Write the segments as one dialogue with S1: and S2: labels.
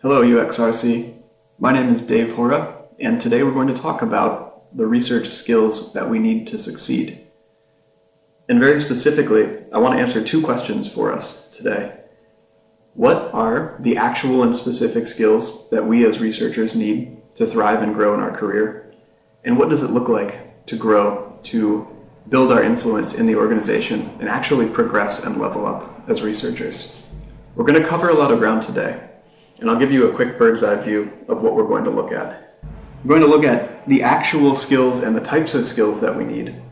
S1: Hello UXRC, my name is Dave Hora, and today we're going to talk about the research skills that we need to succeed. And very specifically, I want to answer two questions for us today. What are the actual and specific skills that we as researchers need to thrive and grow in our career? And what does it look like to grow, to build our influence in the organization, and actually progress and level up as researchers? We're going to cover a lot of ground today. And I'll give you a quick bird's eye view of what we're going to look at. We're going to look at the actual skills and the types of skills that we need,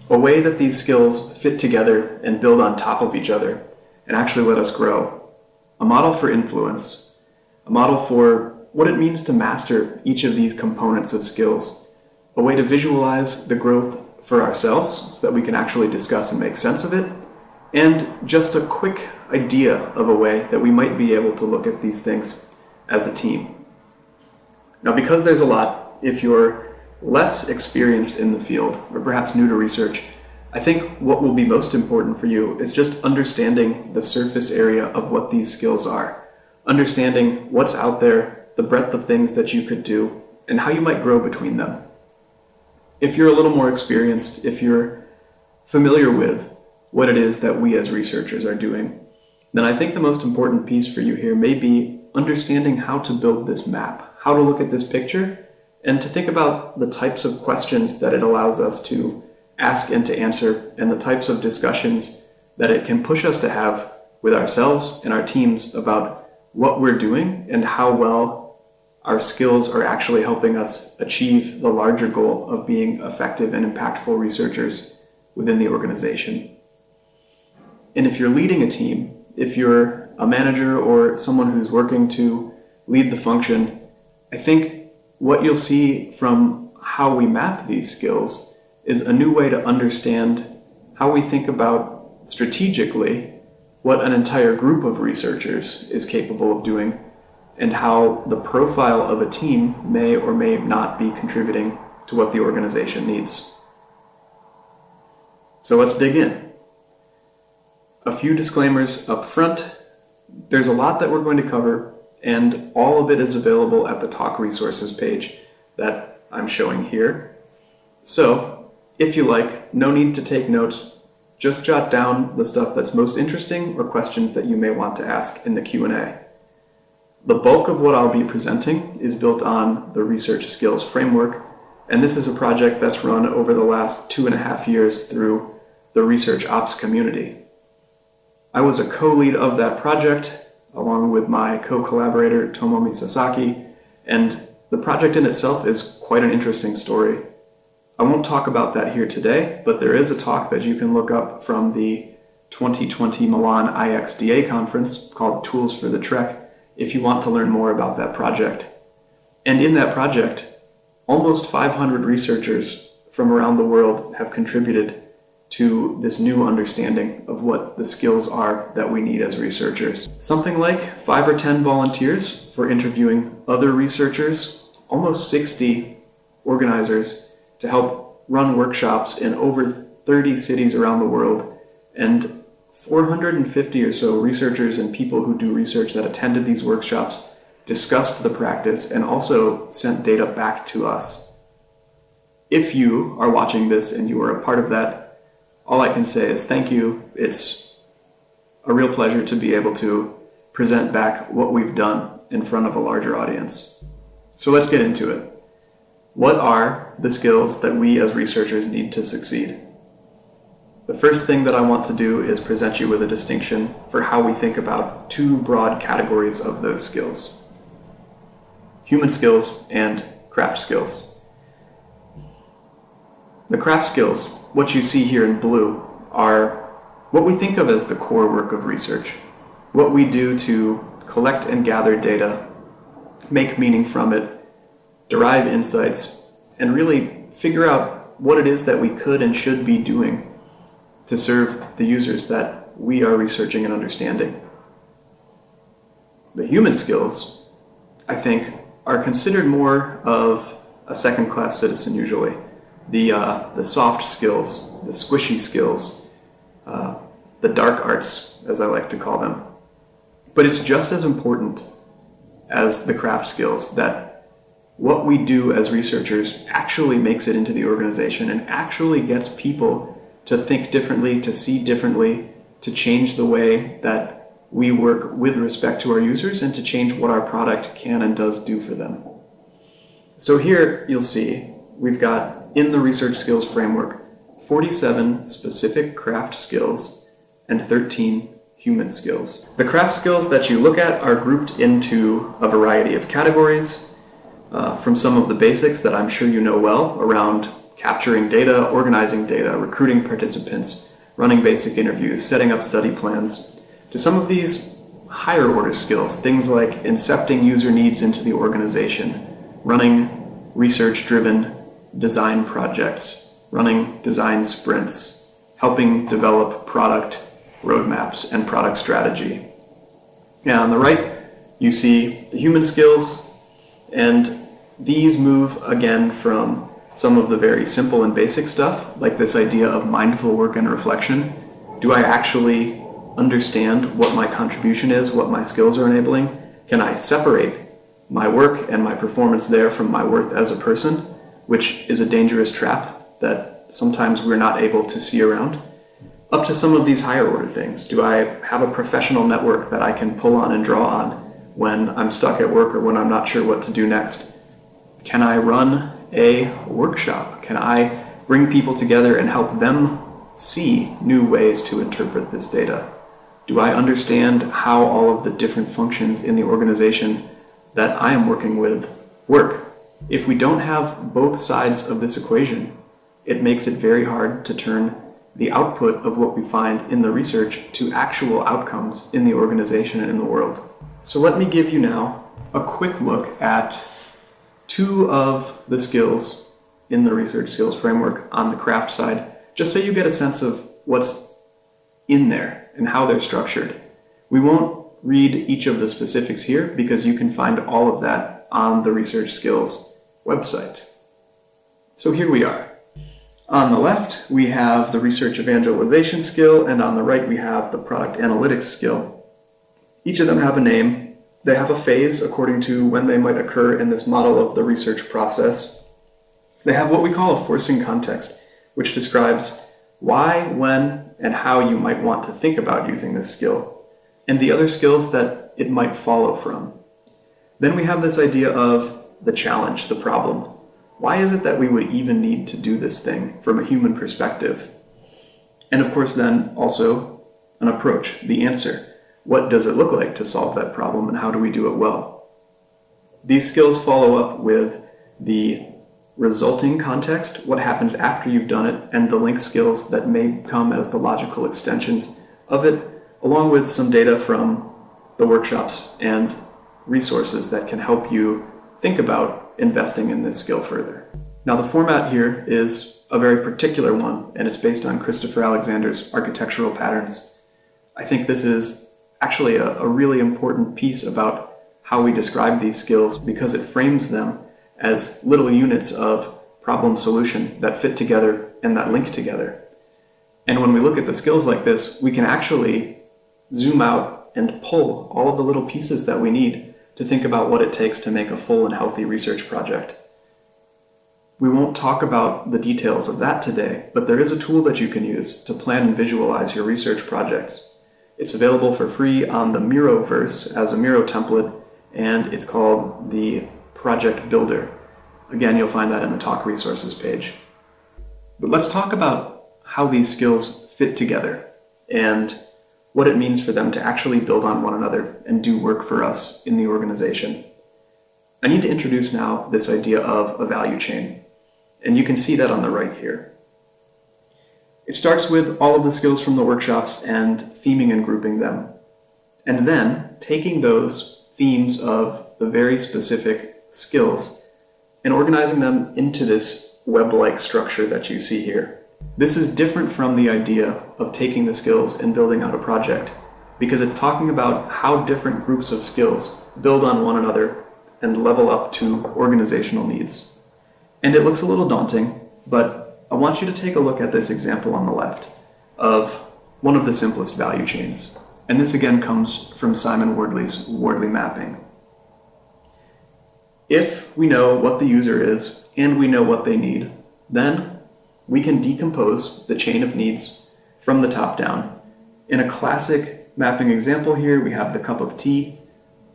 S1: a way that these skills fit together and build on top of each other and actually let us grow, a model for influence, a model for what it means to master each of these components of skills, a way to visualize the growth for ourselves so that we can actually discuss and make sense of it, and just a quick idea of a way that we might be able to look at these things as a team. Now, because there's a lot, if you're less experienced in the field or perhaps new to research, I think what will be most important for you is just understanding the surface area of what these skills are, understanding what's out there, the breadth of things that you could do, and how you might grow between them. If you're a little more experienced, if you're familiar with what it is that we as researchers are doing, then I think the most important piece for you here may be understanding how to build this map, how to look at this picture, and to think about the types of questions that it allows us to ask and to answer, and the types of discussions that it can push us to have with ourselves and our teams about what we're doing and how well our skills are actually helping us achieve the larger goal of being effective and impactful researchers within the organization. And if you're leading a team, if you're a manager or someone who's working to lead the function, I think what you'll see from how we map these skills is a new way to understand how we think about strategically what an entire group of researchers is capable of doing and how the profile of a team may or may not be contributing to what the organization needs. So let's dig in. A few disclaimers up front. There's a lot that we're going to cover, and all of it is available at the talk resources page that I'm showing here. So, if you like, no need to take notes. Just jot down the stuff that's most interesting or questions that you may want to ask in the Q&A. The bulk of what I'll be presenting is built on the research skills framework, and this is a project that's run over the last 2.5 years through the research ops community. I was a co-lead of that project along with my co-collaborator Tomomi Sasaki, and the project in itself is quite an interesting story. I won't talk about that here today, but there is a talk that you can look up from the 2020 Milan IXDA conference called Tools for the Trek if you want to learn more about that project. And in that project, almost 500 researchers from around the world have contributed to this new understanding of what the skills are that we need as researchers. Something like 5 or 10 volunteers for interviewing other researchers, almost 60 organizers to help run workshops in over 30 cities around the world, and 450 or so researchers and people who do research that attended these workshops discussed the practice and also sent data back to us. If you are watching this and you are a part of that, all I can say is thank you. It's a real pleasure to be able to present back what we've done in front of a larger audience. So let's get into it. What are the skills that we as researchers need to succeed? The first thing that I want to do is present you with a distinction for how we think about two broad categories of those skills: human skills and craft skills. The craft skills, what you see here in blue, are what we think of as the core work of research. What we do to collect and gather data, make meaning from it, derive insights, and really figure out what it is that we could and should be doing to serve the users that we are researching and understanding. The human skills, I think, are considered more of a second-class citizen usually. The soft skills, the squishy skills, the dark arts, as I like to call them. But it's just as important as the craft skills that what we do as researchers actually makes it into the organization and actually gets people to think differently, to see differently, to change the way that we work with respect to our users and to change what our product can and does do for them. So here you'll see we've got, in the research skills framework, 47 specific craft skills and 13 human skills. The craft skills that you look at are grouped into a variety of categories, from some of the basics that I'm sure you know well around capturing data, organizing data, recruiting participants, running basic interviews, setting up study plans, to some of these higher order skills, things like incepting user needs into the organization, running research-driven design projects, running design sprints, helping develop product roadmaps and product strategy. And on the right, you see the human skills, and these move again from some of the very simple and basic stuff, like this idea of mindful work and reflection. Do I actually understand what my contribution is, what my skills are enabling? Can I separate my work and my performance there from my worth as a person, which is a dangerous trap that sometimes we're not able to see around, up to some of these higher order things. Do I have a professional network that I can pull on and draw on when I'm stuck at work or when I'm not sure what to do next? Can I run a workshop? Can I bring people together and help them see new ways to interpret this data? Do I understand how all of the different functions in the organization that I am working with work? If we don't have both sides of this equation, it makes it very hard to turn the output of what we find in the research to actual outcomes in the organization and in the world. So let me give you now a quick look at two of the skills in the research skills framework on the craft side, just so you get a sense of what's in there and how they're structured. We won't read each of the specifics here because you can find all of that on the research skills website. So here we are. On the left, we have the research evangelization skill, and on the right, we have the product analytics skill. Each of them have a name. They have a phase according to when they might occur in this model of the research process. They have what we call a forcing context, which describes why, when, and how you might want to think about using this skill, and the other skills that it might follow from. Then we have this idea of the challenge, the problem. Why is it that we would even need to do this thing from a human perspective? And of course then also an approach, the answer. What does it look like to solve that problem, and how do we do it well? These skills follow up with the resulting context, what happens after you've done it, and the link skills that may come as the logical extensions of it, along with some data from the workshops and resources that can help you think about investing in this skill further. Now the format here is a very particular one, and it's based on Christopher Alexander's architectural patterns. I think this is actually a really important piece about how we describe these skills because it frames them as little units of problem solution that fit together and that link together. And when we look at the skills like this, we can actually zoom out and pull all of the little pieces that we need to think about what it takes to make a full and healthy research project. We won't talk about the details of that today, but there is a tool that you can use to plan and visualize your research projects. It's available for free on the Miroverse as a Miro template, and it's called the Project Builder. Again, you'll find that in the talk resources page. But let's talk about how these skills fit together and what it means for them to actually build on one another and do work for us in the organization. I need to introduce now this idea of a value chain, and you can see that on the right here. It starts with all of the skills from the workshops and theming and grouping them, and then taking those themes of the very specific skills and organizing them into this web-like structure that you see here. This is different from the idea of taking the skills and building out a project, because it's talking about how different groups of skills build on one another and level up to organizational needs. And it looks a little daunting, but I want you to take a look at this example on the left of one of the simplest value chains. And this again comes from Simon Wardley's Wardley mapping. If we know what the user is and we know what they need, then we can decompose the chain of needs from the top down. In a classic mapping example here, we have the cup of tea.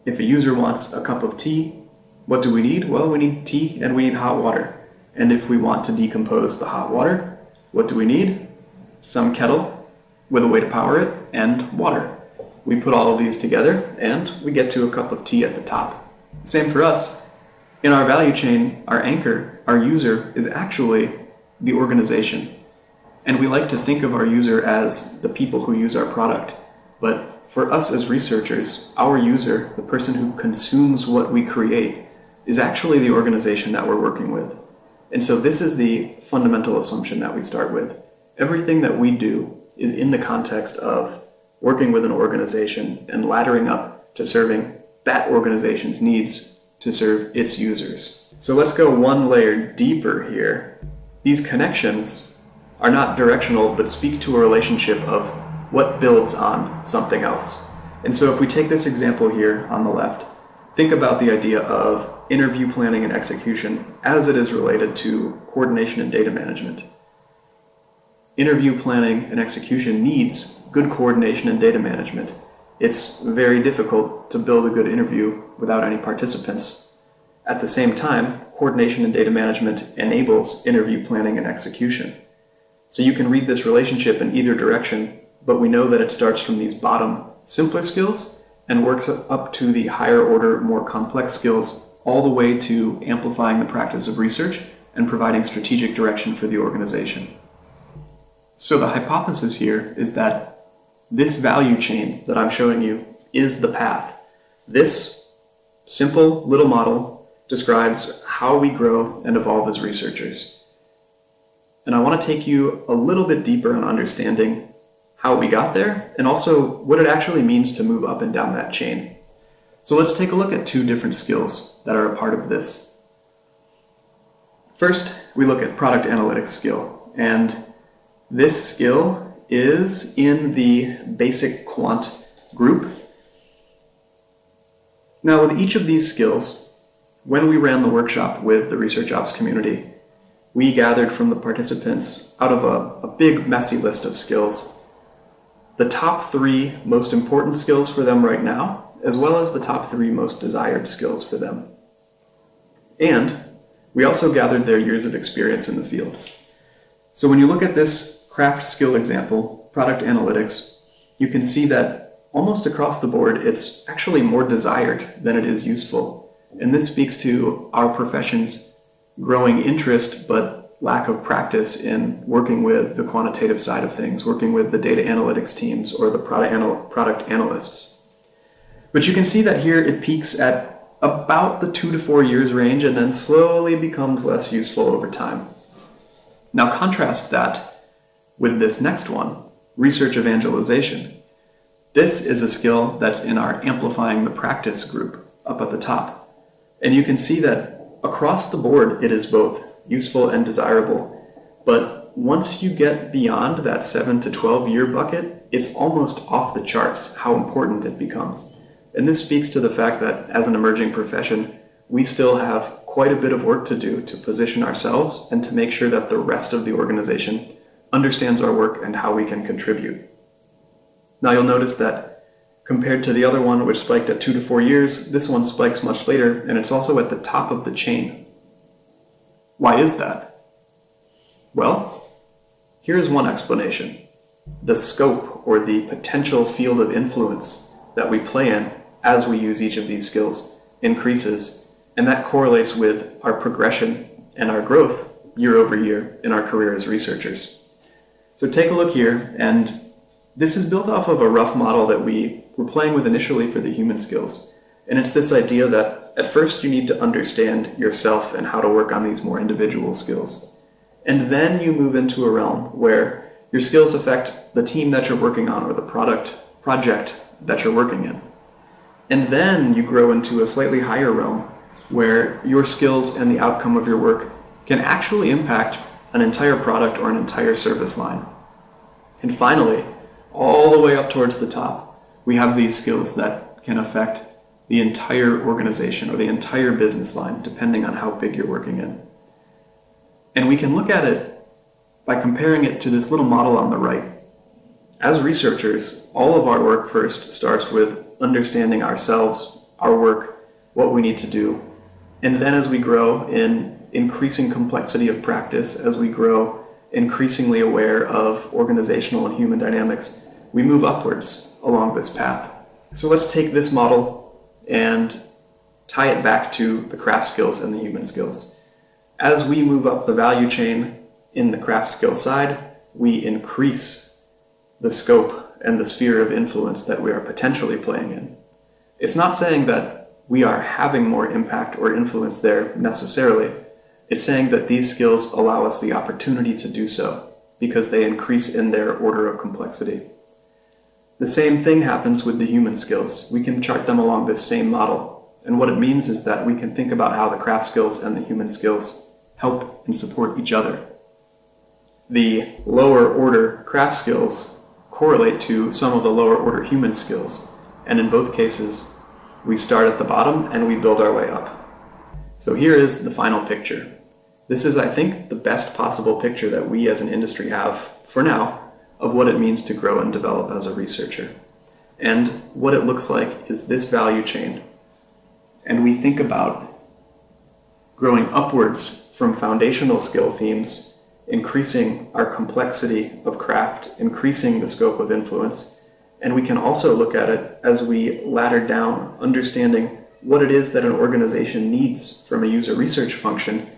S1: If a user wants a cup of tea, what do we need? Well, we need tea and we need hot water. And if we want to decompose the hot water, what do we need? Some kettle with a way to power it and water. We put all of these together and we get to a cup of tea at the top. Same for us. In our value chain, our anchor, our user, is actually the organization. And we like to think of our user as the people who use our product. But for us as researchers, our user, the person who consumes what we create, is actually the organization that we're working with. And so this is the fundamental assumption that we start with. Everything that we do is in the context of working with an organization and laddering up to serving that organization's needs to serve its users. So let's go one layer deeper here. These connections are not directional, but speak to a relationship of what builds on something else. And so if we take this example here on the left, think about the idea of interview planning and execution as it is related to coordination and data management. Interview planning and execution needs good coordination and data management. It's very difficult to build a good interview without any participants. At the same time, coordination and data management enables interview planning and execution. So you can read this relationship in either direction, but we know that it starts from these bottom, simpler skills and works up to the higher order, more complex skills, all the way to amplifying the practice of research and providing strategic direction for the organization. So the hypothesis here is that this value chain that I'm showing you is the path. This simple little model describes how we grow and evolve as researchers. And I want to take you a little bit deeper in understanding how we got there and also what it actually means to move up and down that chain. So let's take a look at two different skills that are a part of this. First, we look at product analytics skill, and this skill is in the basic quant group. Now, with each of these skills, when we ran the workshop with the Research Ops community, we gathered from the participants out of a big, messy list of skills the top 3 most important skills for them right now, as well as the top 3 most desired skills for them. And we also gathered their years of experience in the field. So when you look at this craft skill example, product analytics, you can see that almost across the board, it's actually more desired than it is useful. And this speaks to our profession's growing interest, but lack of practice in working with the quantitative side of things, working with the data analytics teams or the product analysts. But you can see that here it peaks at about the 2 to 4 years range and then slowly becomes less useful over time. Now contrast that with this next one, research evangelization. This is a skill that's in our amplifying the practice group up at the top. And you can see that across the board it is both useful and desirable. But once you get beyond that 7 to 12 year bucket, it's almost off the charts how important it becomes. And this speaks to the fact that as an emerging profession, we still have quite a bit of work to do to position ourselves and to make sure that the rest of the organization understands our work and how we can contribute. Now you'll notice that compared to the other one, which spiked at 2 to 4 years, this one spikes much later, and it's also at the top of the chain. Why is that? Well, here's one explanation. The scope or the potential field of influence that we play in as we use each of these skills increases, and that correlates with our progression and our growth year over year in our career as researchers. So take a look here, and this is built off of a rough model that we were playing with initially for the human skills. And it's this idea that at first you need to understand yourself and how to work on these more individual skills. And then you move into a realm where your skills affect the team that you're working on or the project that you're working in. And then you grow into a slightly higher realm where your skills and the outcome of your work can actually impact an entire product or an entire service line. And finally, all the way up towards the top, we have these skills that can affect the entire organization or the entire business line, depending on how big you're working in. And we can look at it by comparing it to this little model on the right. As researchers, all of our work first starts with understanding ourselves, our work, what we need to do. And then as we grow in increasing complexity of practice, as we grow increasingly aware of organizational and human dynamics, we move upwards along this path. So let's take this model and tie it back to the craft skills and the human skills. As we move up the value chain in the craft skill side, we increase the scope and the sphere of influence that we are potentially playing in. It's not saying that we are having more impact or influence there necessarily. It's saying that these skills allow us the opportunity to do so because they increase in their order of complexity. The same thing happens with the human skills. We can chart them along this same model. And what it means is that we can think about how the craft skills and the human skills help and support each other. The lower order craft skills correlate to some of the lower order human skills. And in both cases, we start at the bottom and we build our way up. So here is the final picture. This is, I think, the best possible picture that we as an industry have, for now, of what it means to grow and develop as a researcher. And what it looks like is this value chain. And we think about growing upwards from foundational skill themes, increasing our complexity of craft, increasing the scope of influence. And we can also look at it as we ladder down, understanding what it is that an organization needs from a user research function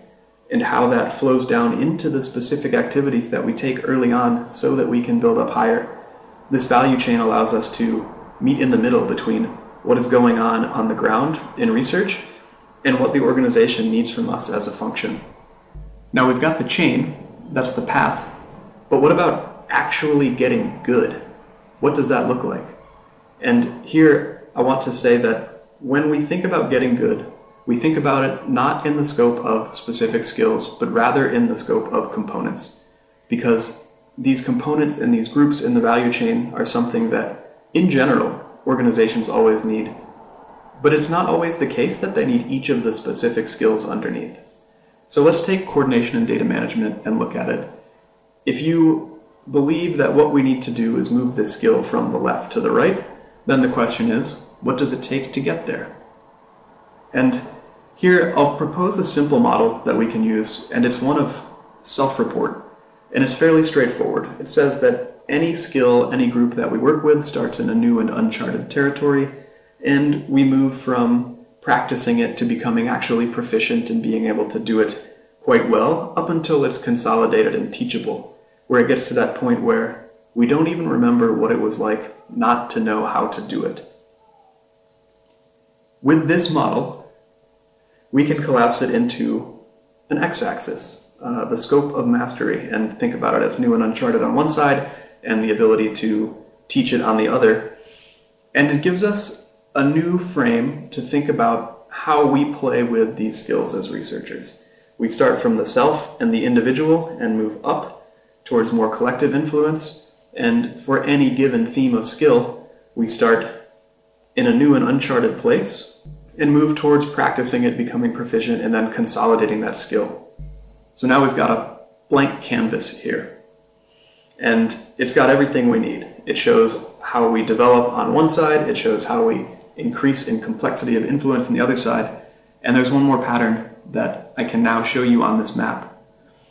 S1: and how that flows down into the specific activities that we take early on so that we can build up higher. This value chain allows us to meet in the middle between what is going on the ground in research and what the organization needs from us as a function. Now we've got the chain, that's the path, but what about actually getting good? What does that look like? And here I want to say that when we think about getting good, we think about it not in the scope of specific skills, but rather in the scope of components. Because these components and these groups in the value chain are something that, in general, organizations always need. But it's not always the case that they need each of the specific skills underneath. So let's take coordination and data management and look at it. If you believe that what we need to do is move this skill from the left to the right, then the question is, what does it take to get there? And here I'll propose a simple model that we can use, and it's one of self-report. And it's fairly straightforward. It says that any skill, any group that we work with starts in a new and uncharted territory, and we move from practicing it to becoming actually proficient and being able to do it quite well up until it's consolidated and teachable, where it gets to that point where we don't even remember what it was like not to know how to do it. With this model, we can collapse it into an x-axis, the scope of mastery, and think about it as new and uncharted on one side and the ability to teach it on the other. And it gives us a new frame to think about how we play with these skills as researchers. We start from the self and the individual and move up towards more collective influence. And for any given theme of skill, we start in a new and uncharted place and move towards practicing it, becoming proficient, and then consolidating that skill. So now we've got a blank canvas here. And it's got everything we need. It shows how we develop on one side, it shows how we increase in complexity of influence on the other side, and there's one more pattern that I can now show you on this map.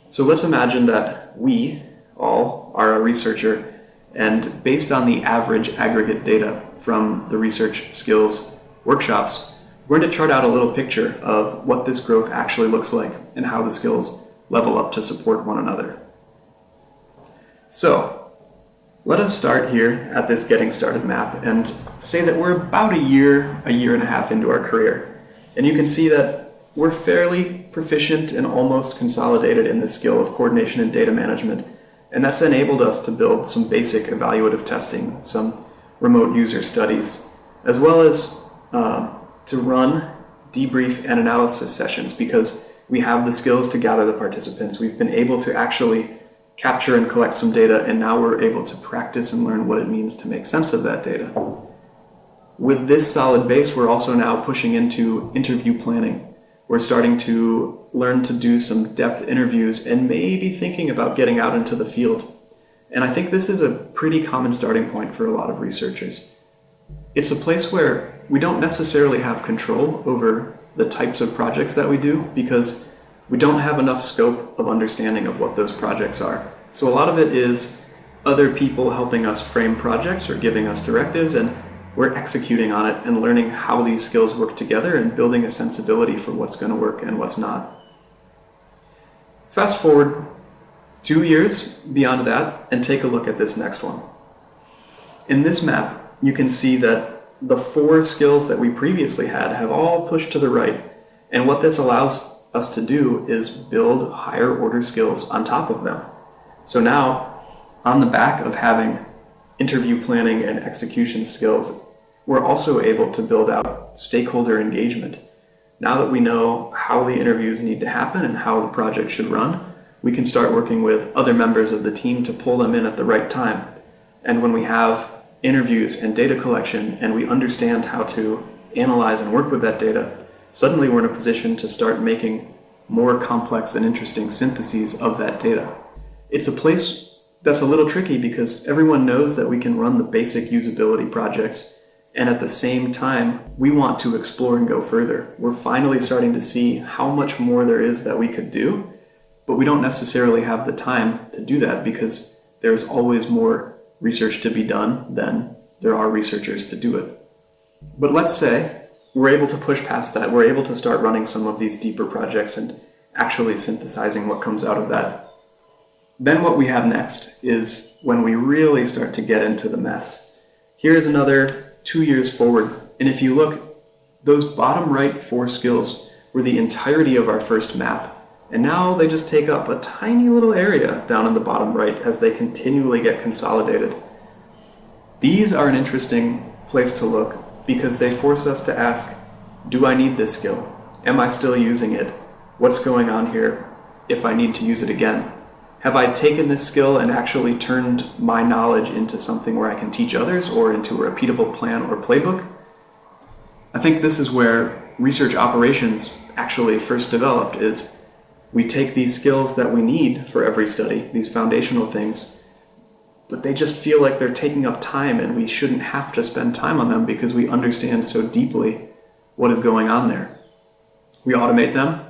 S1: So let's imagine that we all are a researcher, and based on the average aggregate data from the research skills workshops, we're going to chart out a little picture of what this growth actually looks like and how the skills level up to support one another. So let us start here at this getting started map and say that we're about a year and a half into our career. And you can see that we're fairly proficient and almost consolidated in the skill of coordination and data management. And that's enabled us to build some basic evaluative testing, some remote user studies, as well as to run debrief and analysis sessions because we have the skills to gather the participants. We've been able to actually capture and collect some data, and now we're able to practice and learn what it means to make sense of that data. With this solid base, we're also now pushing into interview planning. We're starting to learn to do some depth interviews and maybe thinking about getting out into the field. And I think this is a pretty common starting point for a lot of researchers. It's a place where we don't necessarily have control over the types of projects that we do because we don't have enough scope of understanding of what those projects are. So a lot of it is other people helping us frame projects or giving us directives, and we're executing on it and learning how these skills work together and building a sensibility for what's going to work and what's not. Fast forward 2 years beyond that and take a look at this next one. In this map, you can see that the 4 skills that we previously had have all pushed to the right, and what this allows us to do is build higher order skills on top of them. So now, on the back of having interview planning and execution skills, we're also able to build out stakeholder engagement. Now that we know how the interviews need to happen and how the project should run, we can start working with other members of the team to pull them in at the right time. And when we have interviews and data collection and we understand how to analyze and work with that data, suddenly we're in a position to start making more complex and interesting syntheses of that data. It's a place that's a little tricky because everyone knows that we can run the basic usability projects, and at the same time, we want to explore and go further. We're finally starting to see how much more there is that we could do, but we don't necessarily have the time to do that because there's always more research to be done than there are researchers to do it. But let's say we're able to push past that. We're able to start running some of these deeper projects and actually synthesizing what comes out of that. Then what we have next is when we really start to get into the mess. Here's another 2 years forward, and if you look, those bottom right 4 skills were the entirety of our first map, and now they just take up a tiny little area down in the bottom right as they continually get consolidated. These are an interesting place to look because they force us to ask, do I need this skill? Am I still using it? What's going on here if I need to use it again? Have I taken this skill and actually turned my knowledge into something where I can teach others or into a repeatable plan or playbook? I think this is where research operations actually first developed, is we take these skills that we need for every study, these foundational things, but they just feel like they're taking up time and we shouldn't have to spend time on them because we understand so deeply what is going on there. We automate them,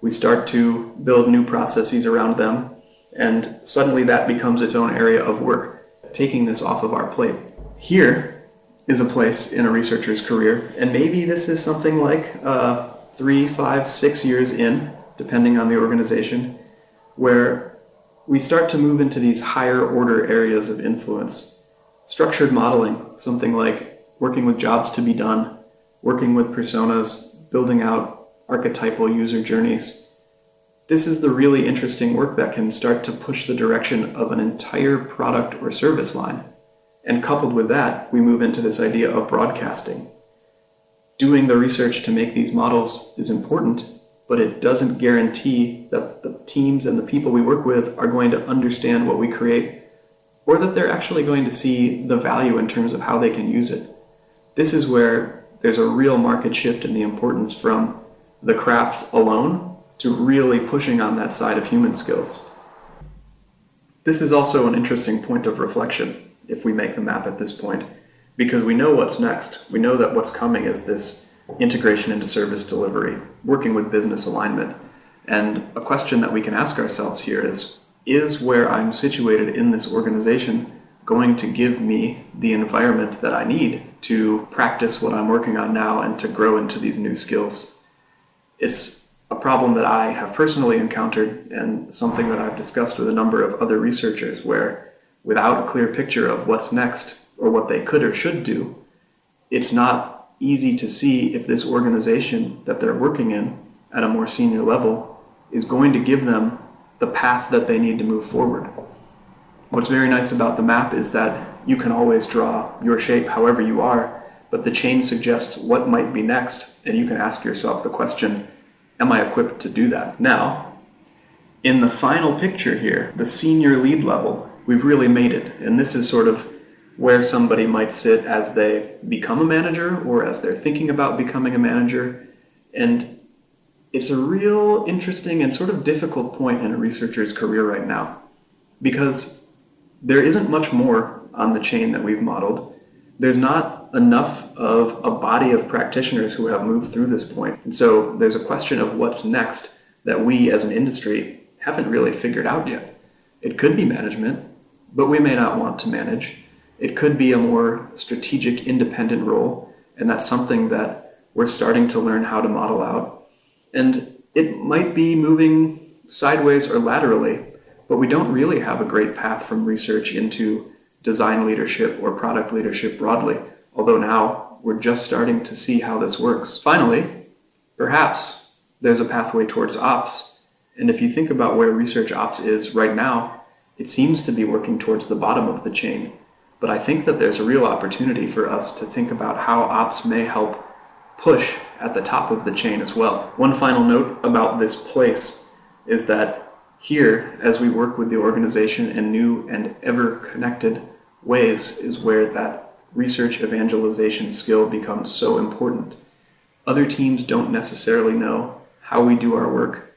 S1: we start to build new processes around them, and suddenly that becomes its own area of work, taking this off of our plate. Here is a place in a researcher's career, and maybe this is something like 3, 5, 6 years in, depending on the organization, where we start to move into these higher order areas of influence. Structured modeling, something like working with jobs to be done, working with personas, building out archetypal user journeys. This is the really interesting work that can start to push the direction of an entire product or service line. And coupled with that, we move into this idea of broadcasting. Doing the research to make these models is important, but it doesn't guarantee that the teams and the people we work with are going to understand what we create, or that they're actually going to see the value in terms of how they can use it. This is where there's a real market shift in the importance from the craft alone to really pushing on that side of human skills. This is also an interesting point of reflection if we make the map at this point, because we know what's next. We know that what's coming is this integration into service delivery, working with business alignment. And a question that we can ask ourselves here is where I'm situated in this organization going to give me the environment that I need to practice what I'm working on now and to grow into these new skills? It's a problem that I have personally encountered and something that I've discussed with a number of other researchers, where without a clear picture of what's next or what they could or should do, it's not easy to see if this organization that they're working in at a more senior level is going to give them the path that they need to move forward. What's very nice about the map is that you can always draw your shape however you are, but the chain suggests what might be next, and you can ask yourself the question, am I equipped to do that? Now, In the final picture here, the senior lead level, we've really made it. And this is sort of where somebody might sit as they become a manager or as they're thinking about becoming a manager. And it's a real interesting and sort of difficult point in a researcher's career right now, because there isn't much more on the chain that we've modeled. There's not enough of a body of practitioners who have moved through this point. And so there's a question of what's next that we as an industry haven't really figured out yet. It could be management, but we may not want to manage. It could be a more strategic, independent role, and that's something that we're starting to learn how to model out. And it might be moving sideways or laterally, but we don't really have a great path from research into design leadership or product leadership broadly, although now we're just starting to see how this works. Finally, perhaps there's a pathway towards ops. And if you think about where research ops is right now, it seems to be working towards the bottom of the chain. But I think that there's a real opportunity for us to think about how ops may help push at the top of the chain as well. One final note about this place is that here, as we work with the organization in new and ever-connected ways, is where that research evangelization skill becomes so important. Other teams don't necessarily know how we do our work,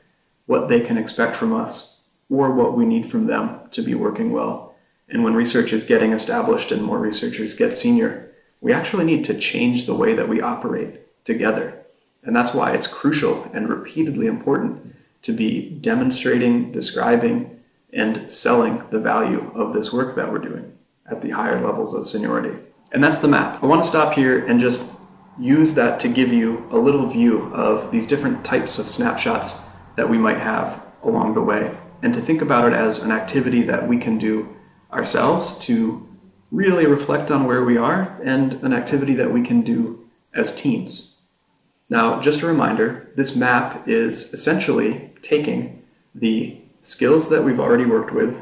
S1: what they can expect from us, or what we need from them to be working well. And when research is getting established and more researchers get senior, we actually need to change the way that we operate together. And that's why it's crucial and repeatedly important to be demonstrating, describing, and selling the value of this work that we're doing at the higher levels of seniority. And that's the map. I want to stop here and just use that to give you a little view of these different types of snapshots that we might have along the way, and to think about it as an activity that we can do ourselves to really reflect on where we are, and an activity that we can do as teams. Now, just a reminder, this map is essentially taking the skills that we've already worked with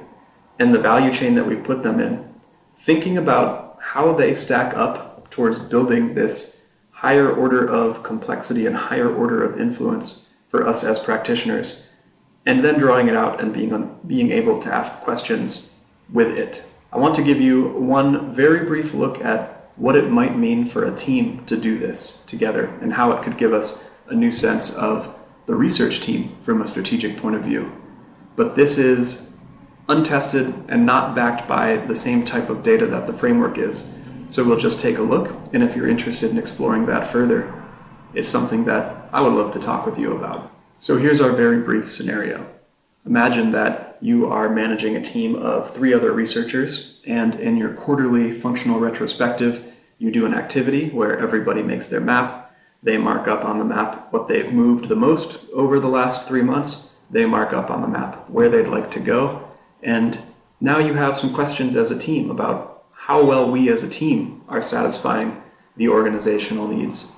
S1: and the value chain that we've put them in, thinking about how they stack up towards building this higher order of complexity and higher order of influence for us as practitioners, and then drawing it out and being able to ask questions with it. I want to give you one very brief look at what it might mean for a team to do this together and how it could give us a new sense of the research team from a strategic point of view. But this is untested and not backed by the same type of data that the framework is. So we'll just take a look, and if you're interested in exploring that further, it's something that I would love to talk with you about. So here's our very brief scenario. Imagine that you are managing a team of 3 other researchers, and in your quarterly functional retrospective, you do an activity where everybody makes their map. They mark up on the map what they've moved the most over the last 3 months. They mark up on the map where they'd like to go. And now you have some questions as a team about how well we as a team are satisfying the organizational needs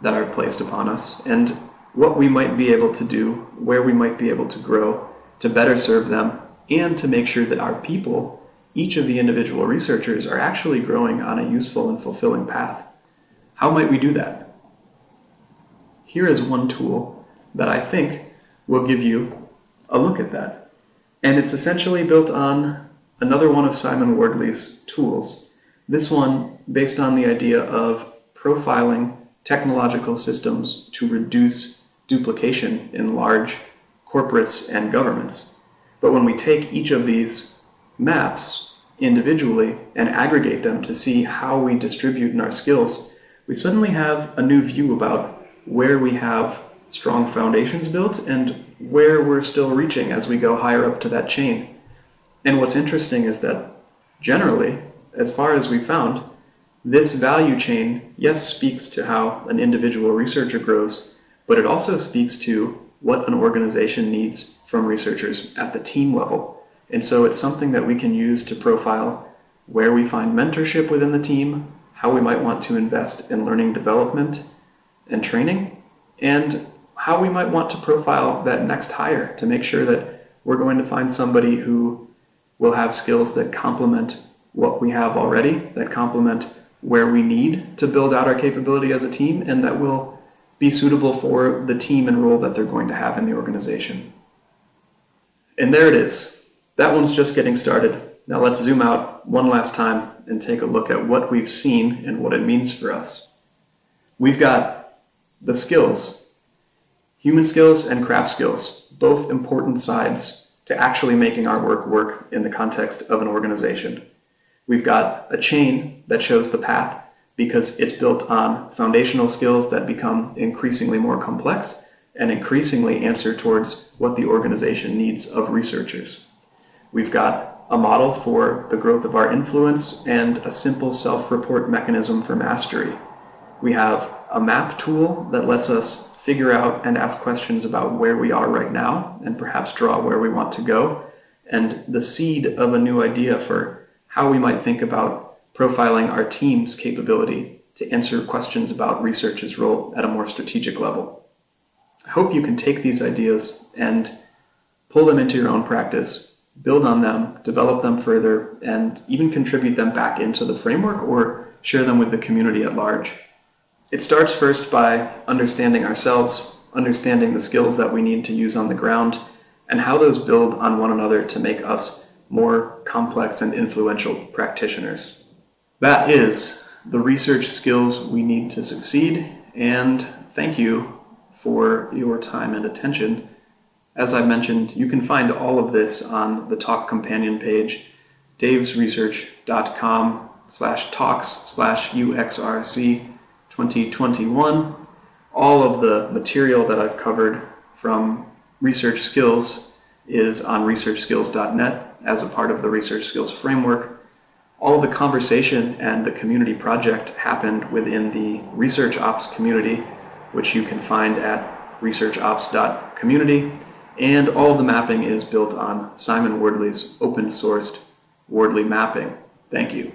S1: that are placed upon us, and what we might be able to do, where we might be able to grow to better serve them, and to make sure that our people, each of the individual researchers, are actually growing on a useful and fulfilling path. How might we do that? Here is one tool that I think will give you a look at that. And it's essentially built on another one of Simon Wardley's tools. This one based on the idea of profiling technological systems to reduce duplication in large corporates and governments. But when we take each of these maps individually and aggregate them to see how we distribute in our skills, we suddenly have a new view about where we have strong foundations built and where we're still reaching as we go higher up to that chain. And what's interesting is that generally, as far as we found, this value chain, yes, speaks to how an individual researcher grows, but it also speaks to what an organization needs from researchers at the team level. And so it's something that we can use to profile where we find mentorship within the team, how we might want to invest in learning development and training, and how we might want to profile that next hire to make sure that we're going to find somebody who will have skills that complement what we have already, that complement where we need to build out our capability as a team, and that will be suitable for the team and role that they're going to have in the organization. And there it is. That one's just getting started. Now let's zoom out one last time and take a look at what we've seen and what it means for us. We've got the skills, human skills and craft skills, both important sides to actually making our work in the context of an organization. We've got a chain that shows the path because it's built on foundational skills that become increasingly more complex and increasingly answer towards what the organization needs of researchers. We've got a model for the growth of our influence and a simple self-report mechanism for mastery. We have a map tool that lets us figure out and ask questions about where we are right now and perhaps draw where we want to go, and the seed of a new idea for how we might think about profiling our team's capability to answer questions about research's role at a more strategic level. I hope you can take these ideas and pull them into your own practice, build on them, develop them further, and even contribute them back into the framework or share them with the community at large. It starts first by understanding ourselves, understanding the skills that we need to use on the ground, and how those build on one another to make us more complex and influential practitioners. That is the research skills we need to succeed, and thank you for your time and attention. As I mentioned, you can find all of this on the Talk Companion page, davesresearch.com/talks/UXRC 2021. All of the material that I've covered from research skills is on researchskills.net as a part of the research skills framework. All of the conversation and the community project happened within the research ops community, which you can find at researchops.community, and all of the mapping is built on Simon Wardley's open-sourced Wardley mapping. Thank you.